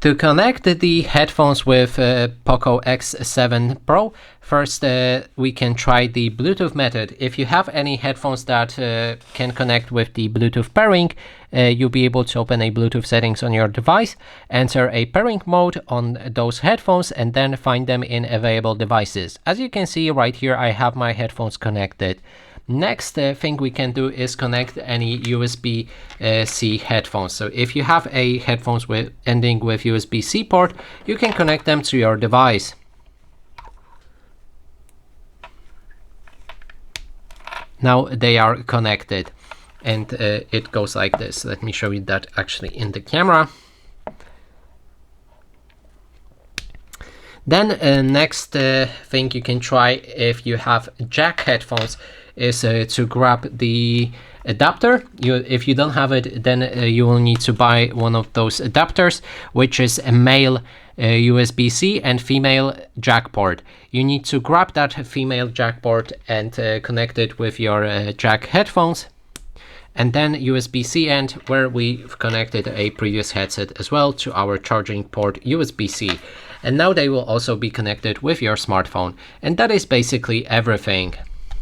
To connect the headphones with POCO X7 Pro, first we can try the Bluetooth method. If you have any headphones that can connect with the Bluetooth pairing, you'll be able to open a Bluetooth settings on your device, enter a pairing mode on those headphones, and then find them in available devices. As you can see right here, I have my headphones connected. Next thing we can do is connect any USB-C headphones. So if you have a headphones ending with USB-C port, you can connect them to your device. Now they are connected, and it goes like this. Let me show you that actually in the camera. Then next thing you can try if you have jack headphones is to grab the adapter. If you don't have it, then you will need to buy one of those adapters, which is a male USB-C and female jack port. You need to grab that female jack port and connect it with your jack headphones, and then USB-C end, where we've connected a previous headset as well to our charging port USB-C. And now they will also be connected with your smartphone. And that is basically everything.